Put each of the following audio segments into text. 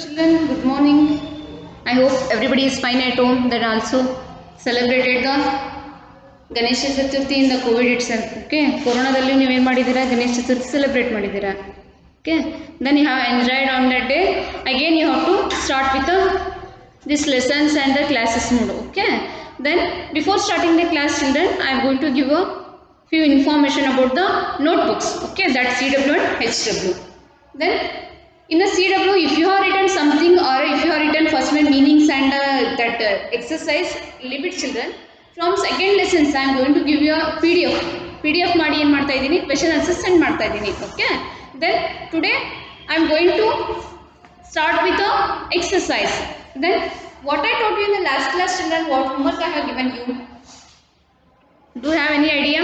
children, good morning. I hope everybody is fine at home. That also celebrated the Ganesh Chaturthi in the COVID itself. Okay, Coronadalli ನೀವು ಏನು ಮಾಡಿದ್ದೀರಾ Ganesha Chaturthi celebrate ಮಾಡಿದ್ದೀರಾ. Okay, then you have enjoyed on that day. Again you have to start with these lessons and the classes mode. Okay, then before starting the class, children, I am going to give a few information about the notebooks. Okay, that's CW and HW. Then in the CW, if you have written something or if you have written first main meanings and that exercise, leave it, children. From second lessons, I am going to give you a PDF ಮಾಡಿ ಏನು ಮಾಡ್ತಾ ಇದ್ದೀನಿ question answer send ಮಾಡ್ತಾ ಇದ್ದೀನಿ. Okay, then today I am going to start with the exercise. Then what I taught you in the last class, children, what homework I have given you? Do you have any idea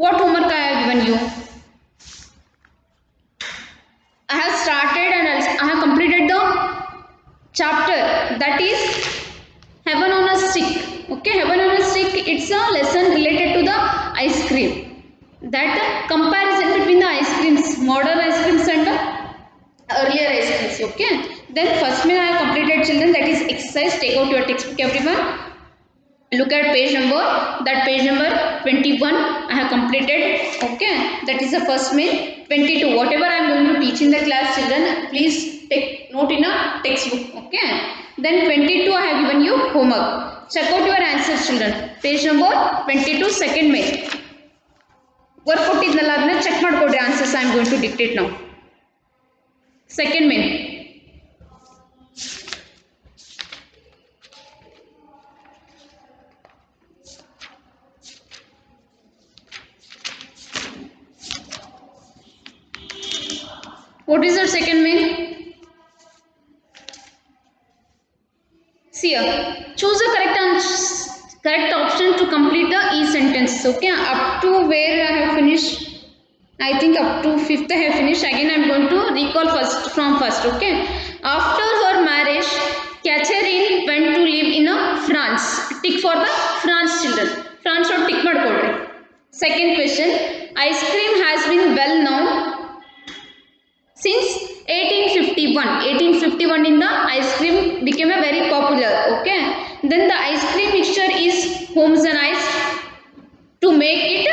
what homework I have given you? I have started and I have completed the chapter that is Heaven on a Stick. Okay, Heaven on a Stick, it's a lesson related to the ice cream. That comparison between the ice creams, modern ice creams and the earlier ice creams. Okay, then first main I have completed, children, that is exercise. Take out your textbook, everyone. Look at page number, that page number 21 I have completed. Okay, that is the first main. 22, whatever I am going to teach in the class, children, please take note in a textbook. Okay, then 22 I have given you homework. Check out your answers, children. Page number 22, second main. Work ಕೊಟ್ಟಿದ್ನಲ್ಲ ಅದನ್ನ check ಮಾಡ್ಕೊಡ್ರಿ. Answers I am going to dictate now. Second main, what is your second main? See here, choose a correct option to complete the e sentence. Okay, up to where I have finished, I think up to 5th I have finished. Again I am going to recall from first. Okay, after her marriage, Catherine went to live in France. Tick for the France, children. France or tick madkodri. Second question, ice cream has been well known since 1851. 1851 in the ice cream became a very popular. Okay, then the ice cream mixture is homogenized to make it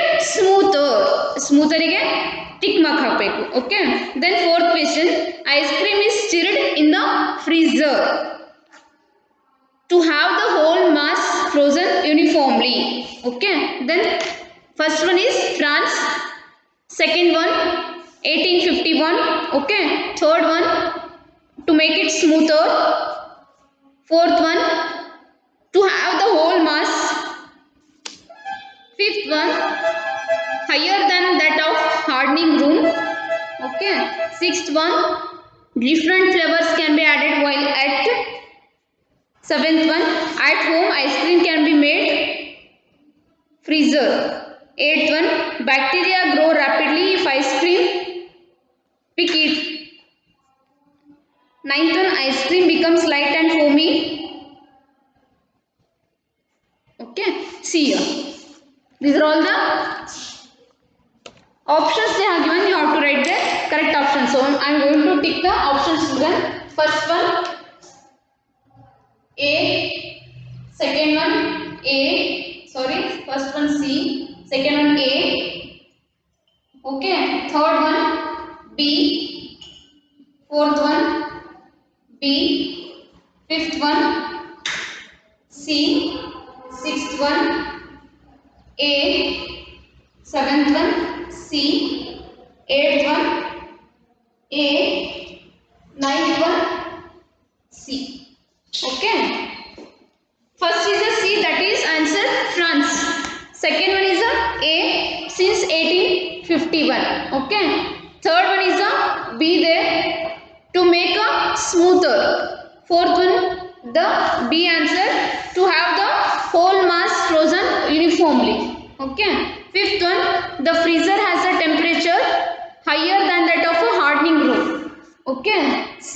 smoother ಗೆ tick mark ಹಾಕಬೇಕು. Okay, then fourth question, ice cream is chilled in the freezer to have the whole mass frozen uniformly. Okay, then first one is France, second one 1851. Okay, third one to make it smoother, fourth one to have the whole mass, fifth one higher than that of hardening room. Okay, sixth one different flavors can be added while at, seventh one at home ice cream can be made freezer, eighth one bacteria grow rapidly if ice cream pick it, ninth one ice cream becomes light and foamy. Okay, see here, these are all the options they have given. You have to write the correct option. So I am going to tick the options, children. First one A, second one A, sorry, first one C, second one A. Okay, third one B, fourth one B, fifth one C, sixth one A, seventh one C, eighth one A, ninth one C. Okay, first is a C, that is answer France. Second one is a since 1851. Okay, third one is a B there to make a smoother. Fourth one the B answer to have the whole mass frozen uniformly. Okay, fifth one the freezer has a temperature higher than that of a hardening room. Okay, C.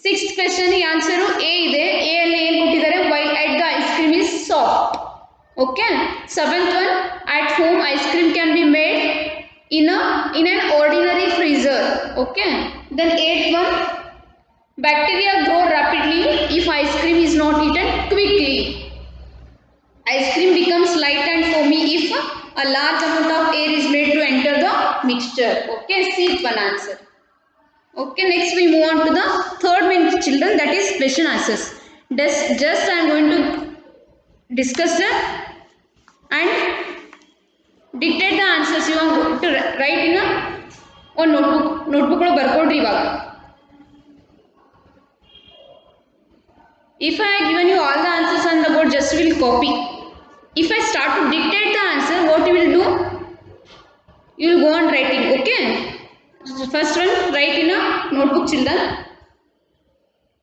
Sixth question ಈ answer A ಇದೆ. A ಅಲ್ಲಿ ಏನು ಕೊಟ್ಟಿದ್ದಾರೆ, while at the ice cream is soft. Okay, seventh one at home ice cream can be made in an ordinary freezer. Okay, then eighth one Bacteria grow rapidly if ice cream is not eaten quickly. Ice cream becomes light and foamy if a large amount of air is made to enter the mixture. Okay, C is one answer. Okay, next we move on to the third main children, that is question answers. Just I am going to discuss them and dictate the answers. You are going to write in a one notebook lo ಬರ್ಕೊಡ್ರಿ ಇವಾಗ. If I have given you all the answers on the board, just will copy. If I start to dictate the answer, what you will do? You will go on writing. Okay. First one, write in a notebook, children.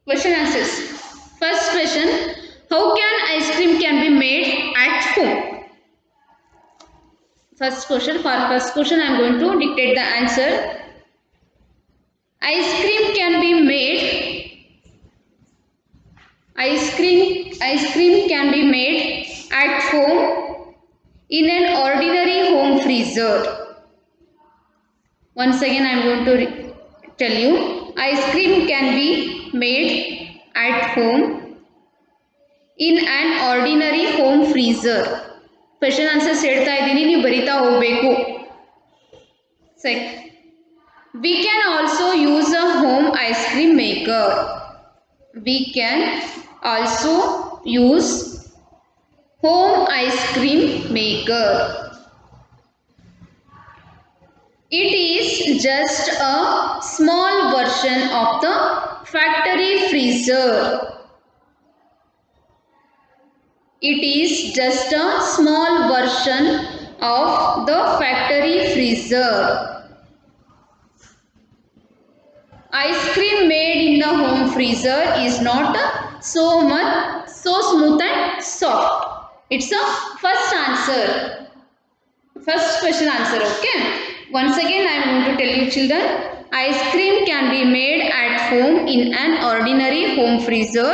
Question answers. First question: how can ice cream can be made at home? First question. For first question, I am going to dictate the answer. Ice cream can be made. Ice cream can be made at home in an ordinary home freezer. Once again I am going to tell you, ice cream can be made at home in an ordinary home freezer. Question answers ಹೇಳ್ತಾ ಇದ್ದೀನಿ, ನೀವು ಬರಿತಾ ಹೋಗಬೇಕು. We can also use a home ice cream maker. We can also use home ice cream maker. It is just a small version of the factory freezer. It is just a small version of the factory freezer. Ice cream made in the home freezer is not so smooth and soft. It's a first answer. First question answer. Okay. Once again I am going to tell you, children. Ice cream can be made at home in an ordinary home freezer.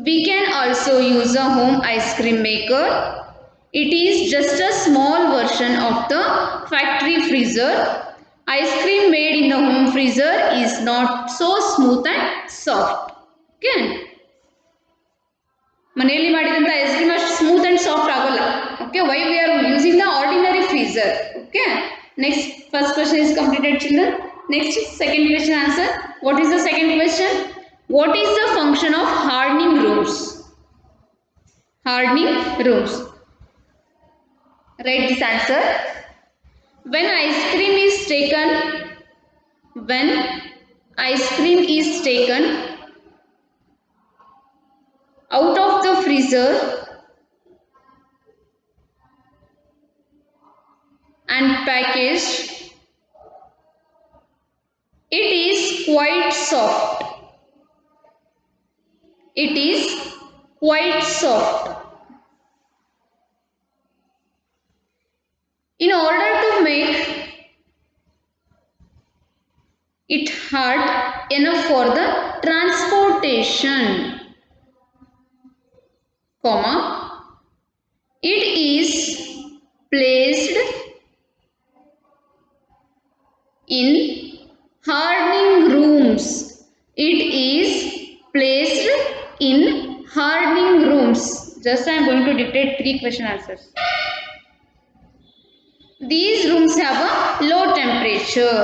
We can also use a home ice cream maker. It is just a small version of the factory freezer. Ice cream made in the home freezer is not so smooth and soft. Okay. ಮನೆಯಲ್ಲಿ ಮಾಡಿದಂತ ice cream ಅಷ್ಟು smooth and soft ಆಗೋಲ್ಲ. Okay, why we are using the ordinary freezer. Okay, next first question is completed, children. Next second question answer. What is the second question? What is the function of hardening rooms? Hardening rooms. Write this answer. When ice cream is taken out of the freezer and packaged, it is quite soft. It is quite soft. In order to make it hard enough for the transportation, comma, it is placed in hardening rooms. It is placed in hardening rooms. Just I am going to dictate 3 question answers. These rooms have a low temperature,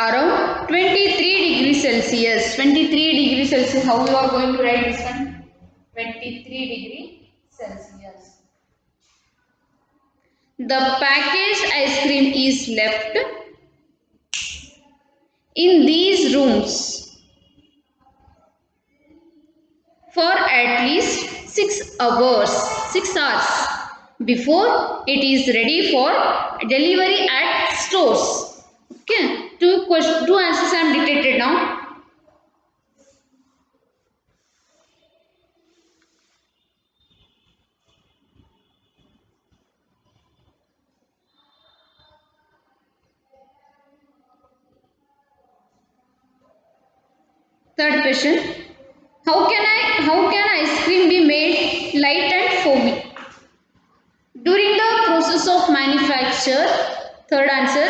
around 23 degrees Celsius. 23 degrees Celsius. How you are going to write this one? 23 degrees Celsius. The packaged ice cream is left in these rooms for at least 6 hours before it is ready for delivery at stores. Okay, two answers I am dictated now. Third question. How can ice cream be made light and foamy? During the process of manufacture, third answer,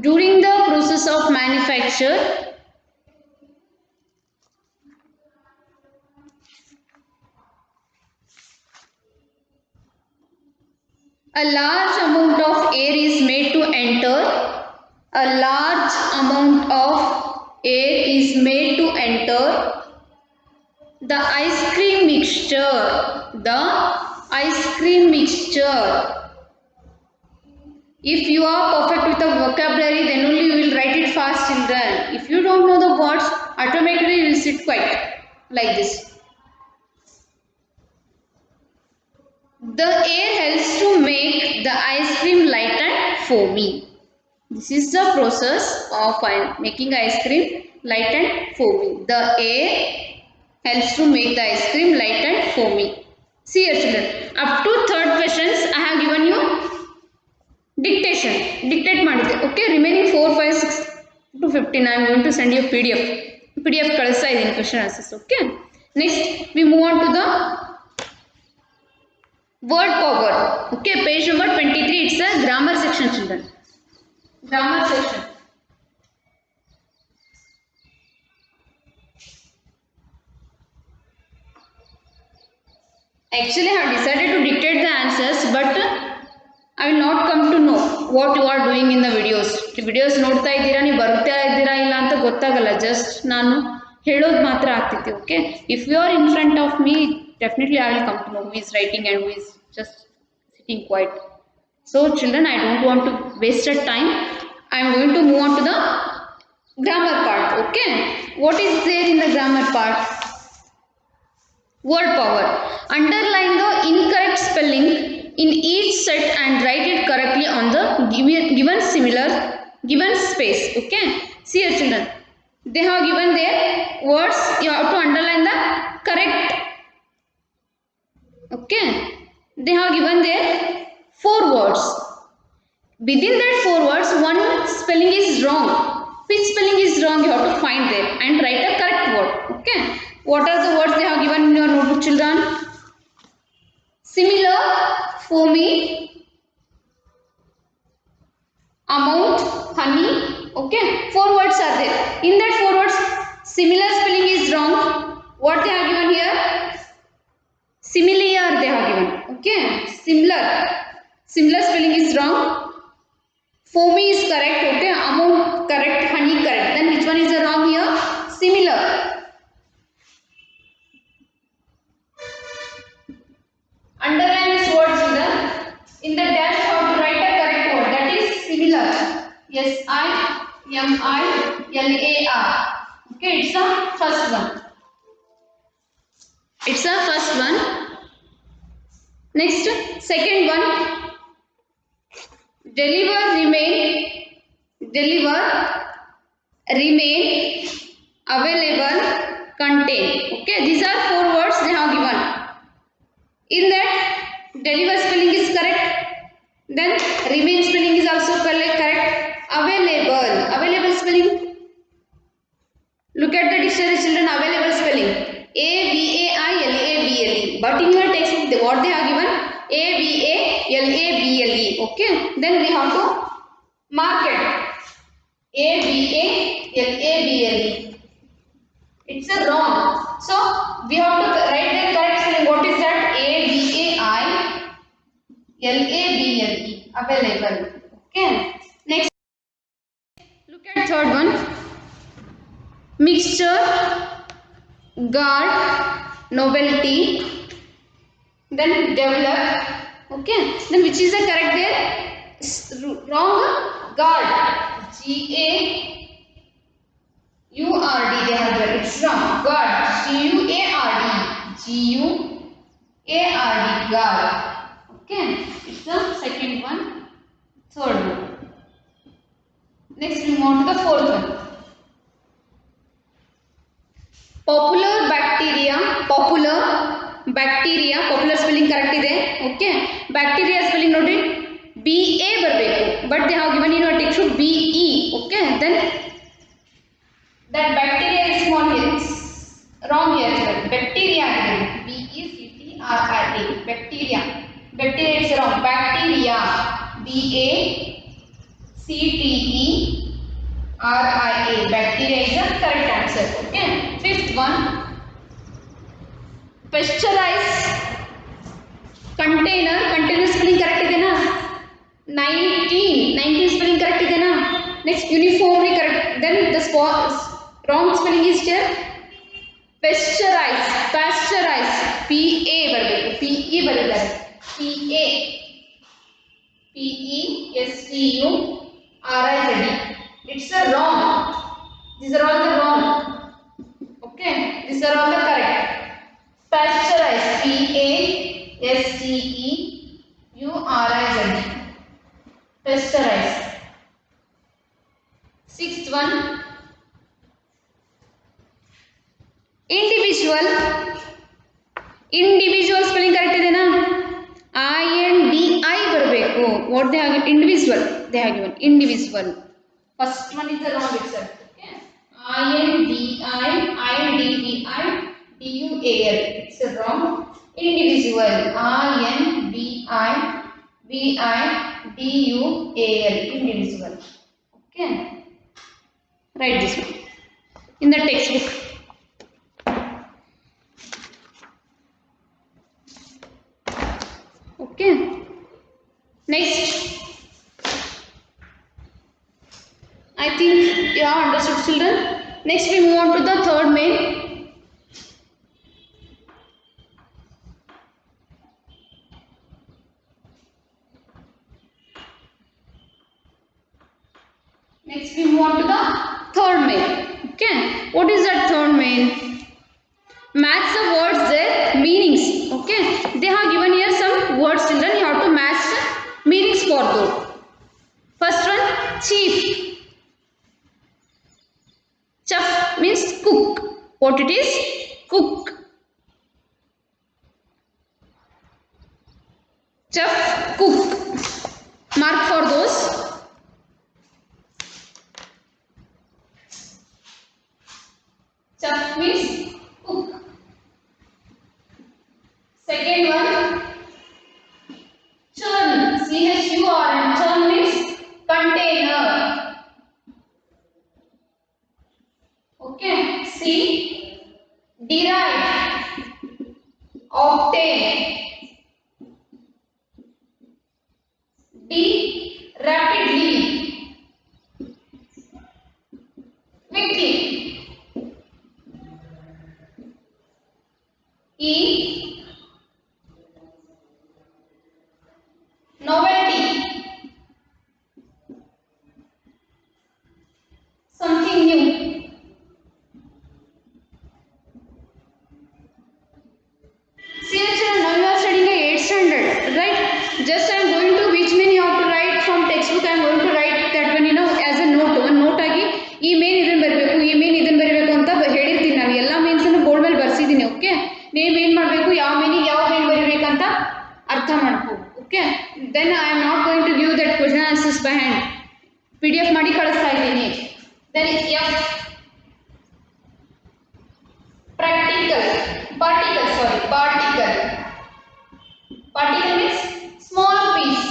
during the process of manufacture, A large amount of air is made to enter. A large amount of air is made to enter the ice cream mixture. The ice cream mixture. If you are perfect with the vocabulary, then only you will write it fast, children. If you don't know the words, automatically you will sit quiet like this. The air helps to make the ice cream light and foamy. This is the process of making ice cream light and foamy. The air helps to make the ice cream light and foamy. See here, children. Up to third questions I have given you dictation. Dictate ಮಾಡಿದ್ದೆ. Okay. Remaining 4, 5, 6 to 15 I am going to send you a PDF. PDF ಕಳಿಸ್ತಾ ಇದ್ದೀನಿ question answers. Okay. Next we move on to the word power. Okay. Page number 23. It's a grammar section, children. Grammar section. Actually, I have decided to dictate the answers, but I will not come to know what you are doing in the videos. Videos ನೋಡ್ತಾ ಇದ್ದೀರಾ ನೀವು ಬರ್ತಾ ಇದ್ದೀರಾ ಇಲ್ಲ ಅಂತ ಗೊತ್ತಾಗಲ್ಲ. Just ನಾನು ಹೇಳೋದು ಮಾತ್ರ ಆಗ್ತಿತ್ತು. Okay. If you are in front of me, definitely I will come to know who is writing and who is just sitting quiet. So children, I don't want to waste your time. I am going to move on to the grammar part. Okay. What is there in the grammar part? Word power. Underline the incorrect spelling in each set and write it correctly on the given space. Okay. See here, children. They have given their words. You have to underline the correct. Okay. They have given their 4 words. Within that 4 words, one spelling is wrong. Which spelling is wrong? You have to find there and write a correct word. Okay. What are the words they have given in your notebook, children? Similar, foamy, amount, honey. Okay. 4 words are there. In that 4 words, similar spelling is wrong. What they have given here? Similar they have given. Okay. Similar. Similar spelling is wrong. Foamy is correct. Okay. Amount correct. Honey correct. Then which one is wrong here? Similar. Underline this word, children. In the dash you have to write a correct word. That is similar. SIMILAR. Okay, it's the first one. It's the first one. Next, second one. Deliver, remain, available, contain. Okay, these are 4 words they have given. In that, deliver spelling is correct. Then remain spelling is also correct. Available spelling. Look at the dictionary, children. Available spelling. AVAILABLE. But in your textbook, what they have given? AVALABLE. Okay. Then we have to mark it. AVALABLE. It's a wrong. So we have to write the correct spelling. What is that? AVAILABLE. Available. Okay. Next, look at third one. Mixture, guard, novelty, then develop. Okay. Then which is the correct there? Wrong. Guard. GAURD. They have there. It's wrong. Guard. GUARD. Guard. Okay. It's the second one. Third one. Next we move on to the fourth one. Popular popular spelling correct ಇದೆ. Okay. Bacteria spelling ನೋಡಿ BA ಬರಬೇಕು. But they have given in your textbook BE. Okay. Then that bacteria is small here. It's wrong here. Bacteria again. BECTRIA. Bacteria. Bacteria is wrong. Bacteria. BACTERIA. Bacteria is the correct answer. Okay. Fifth one. Pasteurize. Container spelling correct ಇದೆ ನಾ? 19 spelling correct idena. Next uniformly correct. Then the wrong spelling is here. Pasteurize P A ಬರಬೇಕು. P E ಬರೆದಿದ್ದಾರೆ. P A P E S T U R I Z E. It's a wrong. These are all the wrong. Okay, these are all the correct. Pasteurize P A S T E U R I Z E. Pasteurize. Sixth one, individual spelling correct idena. I N D I ಬರಬೇಕು. What they have given? Individual. They have given individual. First one is the wrong itself. Okay. I N D I D U A L. It's a wrong. Individual. I N D I V I D U A L. Individual. Okay. Write this one in the textbook. Okay. Next, I think you have understood, children. Next we move on to the third main. Next we move on to the third main. Okay. What is that third main? Match the words their meanings. Okay. They have given here some words, children. You have to match the meanings for those. First one, chief. Chef means cook. What it is? Cook. Chef, cook. Mark for those. Chef means cook. Second one, churn. CHURN. Churn means container. Okay. C, derive, obtain. D, rapidly, quickly. E, novelty, something new. See, children, now you are studying a 8th standard, right? Just I am going to which main you have to write from textbook. I am going to write that one, as a note. One note ಆಗಿ ಈ main ಇದನ್ನ ಬರಬೇಕು, ಈ main ಇದನ್ನ ಬರಬೇಕು ಅಂತ ಹೇಳಿರ್ತೀನಿ. ನಾನು ಎಲ್ಲ ಮೇನ್ಸ್ ಅನ್ನು ಬೋರ್ಡ್ ಮೇಲೆ ಬರ್ಸಿದ್ದೀನಿ. ಓಕೆ, ನೀವು ಏನು ಮಾಡಬೇಕು, ಯಾವ ಮೇನಿಗೆ ಯಾವ ಮೇನ್ ಬರಬೇಕಂತ ಅರ್ಥ ಮಾಡ್ಕೋ. Okay, then I am not going to give that question answers by hand. PDF ಮಾಡಿ ಕಳಿಸ್ತಾ ಇದ್ದೀನಿ. Then F, particle means small piece.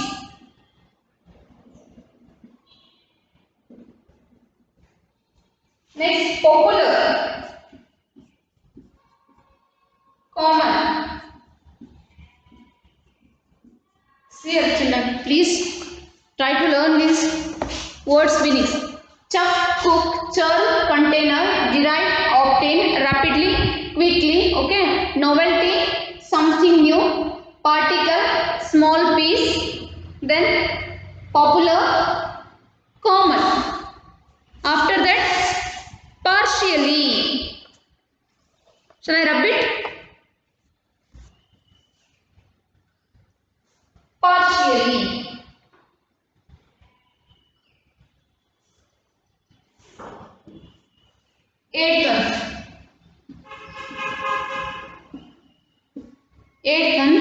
Next, popular, common. See, children, please try to learn these words meanings. Chuck, cook, churn, container, derive, obtain, rapidly, quickly. Okay, novelty, something new. Particle, small piece. Then popular, common. After that, partially. Shall I rub it? Partially. Eighth one,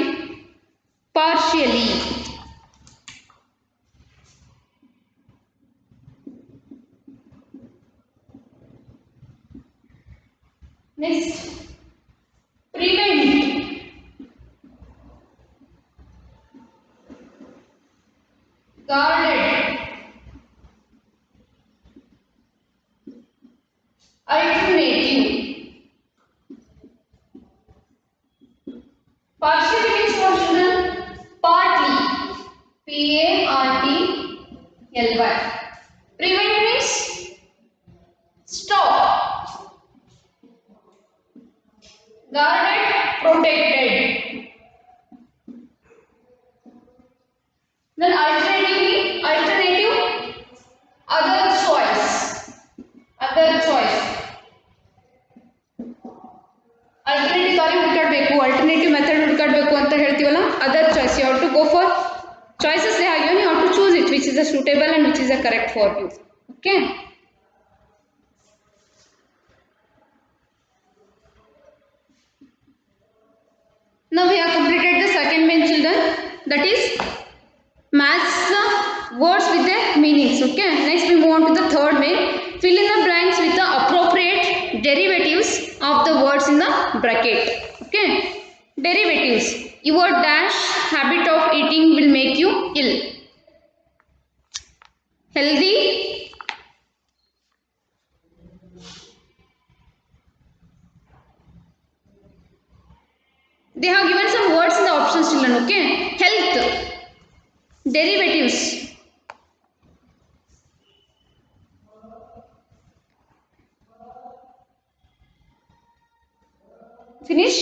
partially. Next, prevent. Guarded. Alternative. Partially means what, children? Partly. P-A-R-T Guarded, protected. Then alternative, other choice. Other choice. Alternative ದಾರಿ ಹುಡುಕಾಡಬೇಕು, alternative method ಹುಡುಕಾಡಬೇಕು ಅಂತ ಹೇಳ್ತೀವಲ್ಲ, other choice. You have to go for choices they have given, you have to choose it which is the suitable and which is the correct for you. Okay. Now we have completed the second main, children, that is match the words with their meanings. Okay. Next we move on to the third main. Fill in the blanks with the appropriate derivatives of the words in the bracket. Okay. Derivatives. Your dash habit of eating will make you ill. Healthy, they have given some words in the options, children. Okay. Health, derivatives, finish.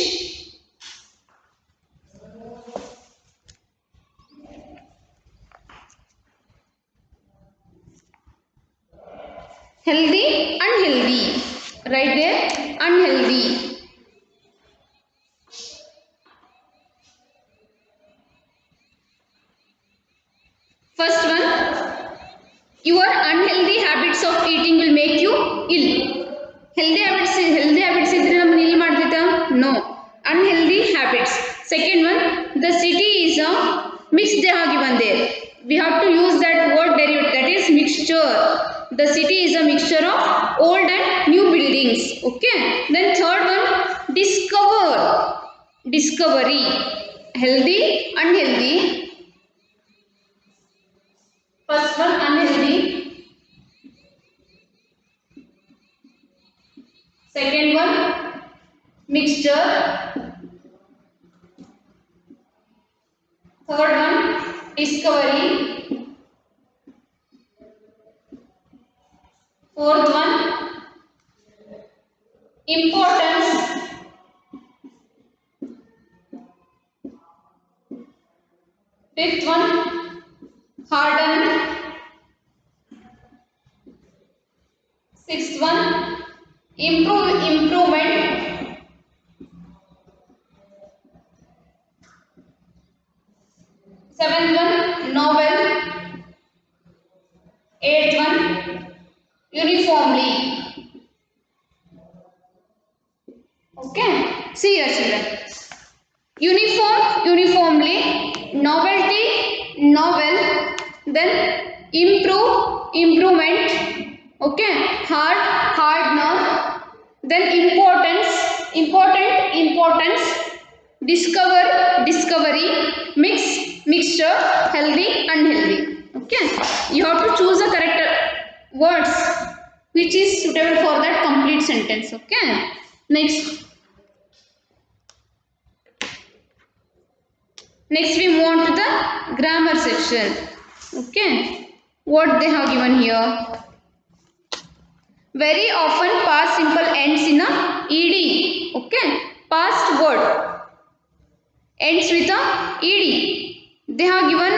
Healthy, unhealthy, right there, unhealthy. First one, your unhealthy habits of eating will make you ill. Healthy habits idre nammana ill ಮಾಡ್ತೈತಾ? No. Unhealthy habits. Second one, the city is a mixed, they have given there. We have to use that word derivative, that is mixture. The city is a mixture of old and new buildings. Okay. Then third one, discovery. Healthy, unhealthy. First one, unhealthy. Second one, mixture. Third one, discovery. Fourth one, importance. Fifth one, harden. Sixth one, improvement. Seventh one, novel. Eighth one, uniformly. Okay. See here, children. Uniform, uniformly. Novelty, novel. Then improvement. Okay. Hard, hardener. Then importance, importance. Discovery. Mixture. Healthy, unhealthy. Okay. You have to choose the correct words which is suitable for that complete sentence. Okay. Next we move on to the grammar section. Okay. What they have given here? Very often past simple ends in a ed. Okay. Past word ends with a ed. They have given a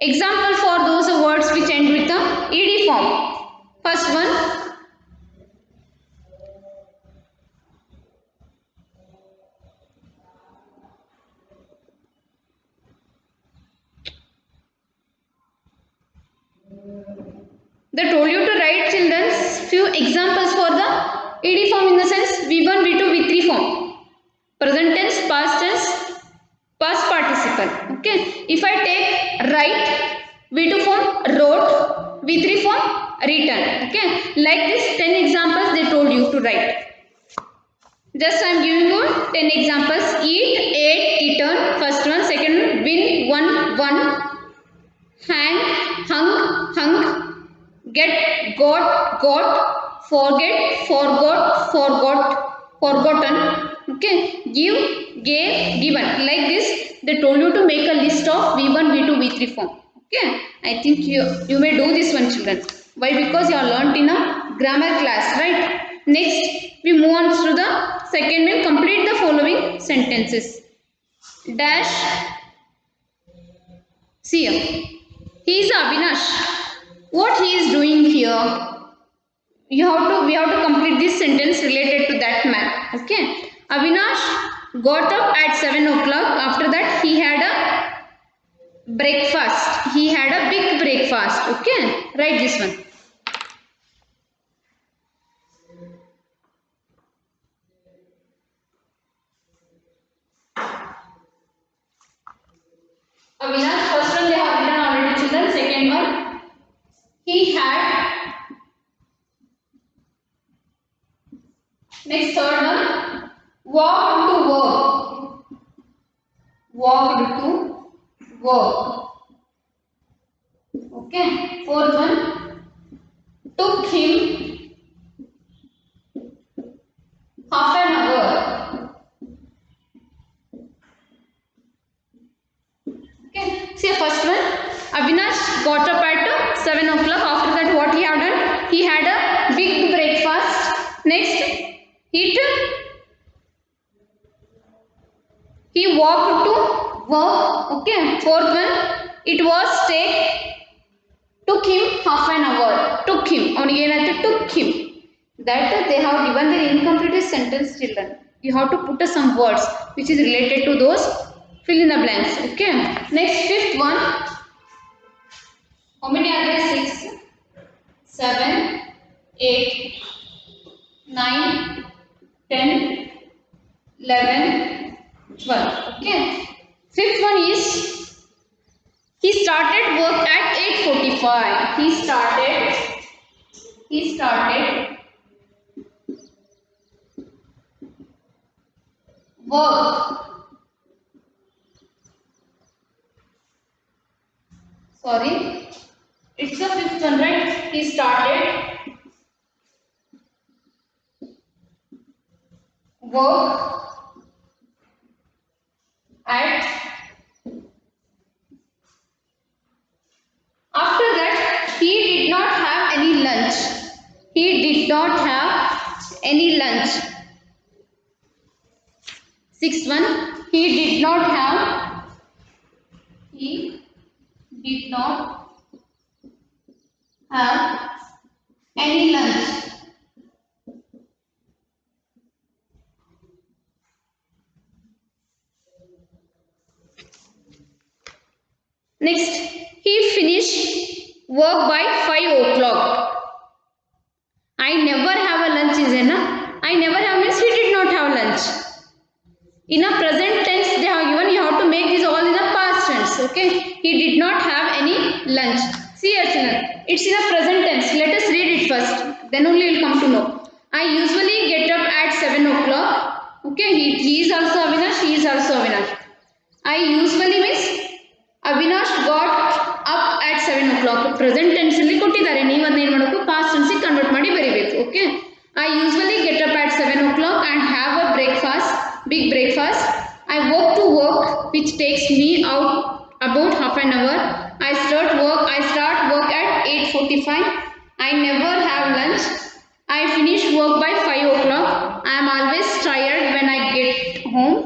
example for those words which end with a ed form. First one, they told you to write, children, few examples for the ed form, in the sense v1, v2, v3 form. Present tense, past tense, past participle. Okay. If I take write, v2 form wrote, v3 form written. Okay. Like this 10 examples they told you to write. Just I am giving you 10 examples. Eat, ate, eaten. First one. Second one, win, won. Hang, hung, get, got, forget, forgotten. Okay. Give, gave, given. Like this they told you to make a list of v1, v2, v3 form. Okay. I think you may do this one, children. Why? Because you are learnt in a grammar class, right? Next we move on to the second one, complete the following sentences. Dash. See here. He is Avinash. What he is doing here? We have to complete this sentence related to that man. Okay. Avinash got up at 7 o'clock. After that, he had a breakfast. He had a big breakfast. Okay. Write this one. Avinash, first one they have written already, children. Second one, he had. Next, third one, walked to work. Walked to work. Okay. Fourth one, took him half an hour. Okay. See, first one, Avinash got up at 7 o'clock. After that, what he had done? He had a big breakfast. Next, he walked to work. Okay. Fourth one, it was took him half an hour. Took him. Took him. That they have given the incomplete sentence, children. You have to put some words which is related to those. Fill in the blanks. Okay. Next, fifth one. How many are there? 6, 7, 8, 9, 10, 11, 12. Okay. Fifth one is he started work at 8:45. He started work. Sorry. It's the fifth one, right? He started work at. After that, he did not have any lunch. He did not have any lunch. Sixth one, he did not have any lunch. Next, he finished work by 5 o'clock. I never have a lunch is enough. I never have means he did not have lunch. In a present tense they have given, you have to make this all in a past tense. Okay. He did not have any lunch. See here children. It's in a present tense. Let us read it first. Then only you will come to know. I usually get up at 7 o'clock. Okay. He is also Avinash. He is also Avinash. I usually means Avinash got up at 7 o'clock. Present tense alli kottidare. Neevu adna ಏನು ಮಾಡಬೇಕು past tense ಗೆ convert ಮಾಡಿ ಬರಿಬೇಕು. Okay. I usually get up at 7 o'clock and have a breakfast, big breakfast. I walk to work which takes me out about half an hour. I start work at 8:45. I never have lunch. I finish work by 5 o'clock. I am always tired when I get home.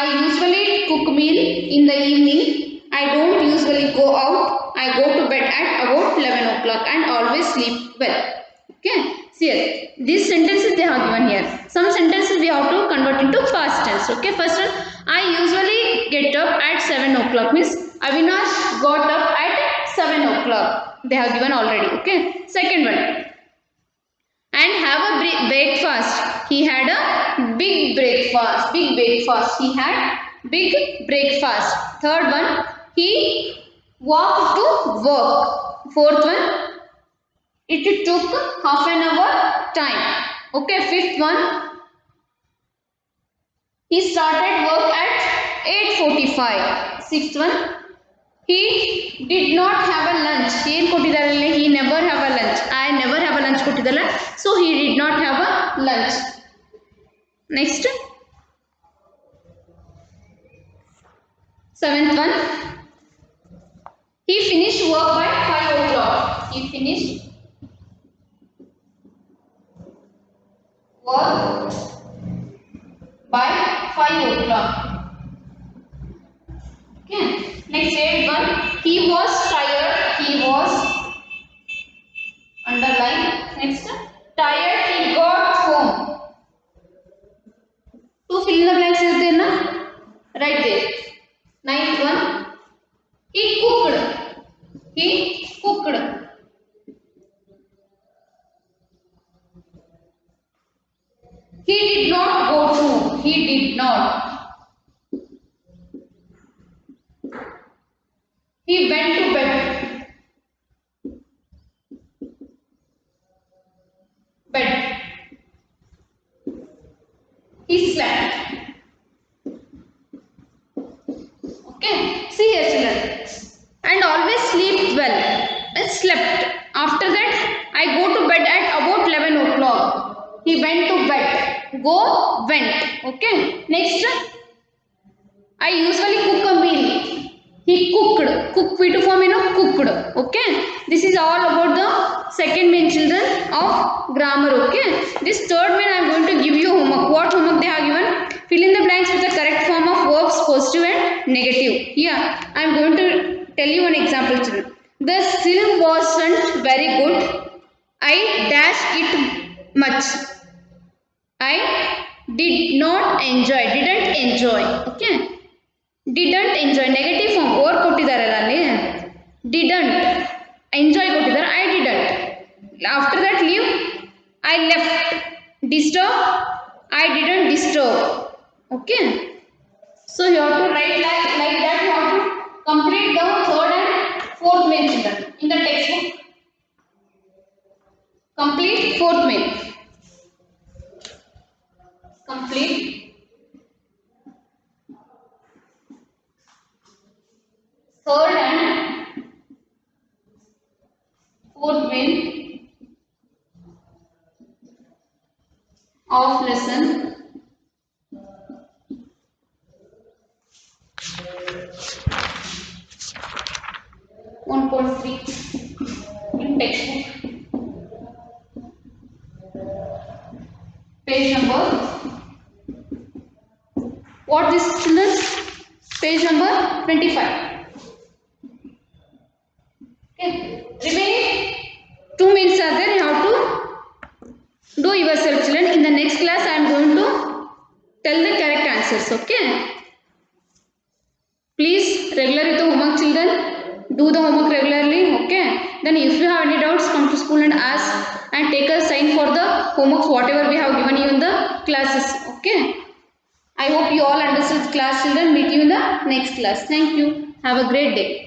I usually cook meal in the evening. I don't usually go out. I go to bed at about 11 o'clock and always sleep well. Okay. See here. These sentences they have given here. Some sentences we have to convert into past tense. Okay. First one, I usually get up at 7 o'clock means Avinash got up at 7 o'clock. They have given already. Okay. Second one, and have a breakfast. He had a big breakfast. Big breakfast. He had big breakfast. Third one, he walked to work. Fourth one, it took half an hour time. Okay. Fifth one, he started work at 8:45. Sixth one, he did not have a lunch. He never have a lunch. I never have a lunch kottidalla. So he did not have a lunch. Next. Seventh one, he finished work by 5 o'clock. He finished work 5 o'clock. Okay. Next 8 one. He was tired. He was underline. Next. Tired. He got home. Two fill in the blanks is there na? Right there. Ninth one. He cooked. He cooked. He did not go to. He did not. He went to bed. Bed. He slept. Okay. See here children. And always sleep well. I slept. After that, I go to bed at about 11 o'clock. He went to bed. Go, went. Okay. Next, I usually cook a meal. He cooked. Cook V2 form, cooked. Okay. This is all about the second main children of grammar. Okay. This third main I am going to give you homework. What homework they have given? Fill in the blanks with the correct form of verbs, positive and negative. Here I am going to tell you an example children. The film wasn't very good. I dashed it much. I did not enjoy. Didn't enjoy. Okay. Didn't enjoy. Negative form. Or ಕೊಟ್ಟಿದ್ದಾರಲ್ಲ ಅಲ್ಲಿ. Didn't enjoy ಕೊಟ್ಟಿದ್ದಾರೆ. I didn't. After that leave. I left. Disturb. I didn't disturb. Okay. So you have to write like that. You have to complete the third and fourth main children in the textbook. Complete fourth main. Complete third and fourth main of lesson 1.3 in textbook. Page number. What this children? Page number 25. Okay. Remaining 2 minutes are there. You have to do yourself children. In the next class I am going to tell the correct answers. Okay. Please regular with the homework children. Do the homework regularly. Okay. Then if you have any doubts, come to school and ask and take a sign for the homeworks whatever we have given you in the classes. Okay. I hope you all understood class children. Meet you in the next class. Thank you. Have a great day.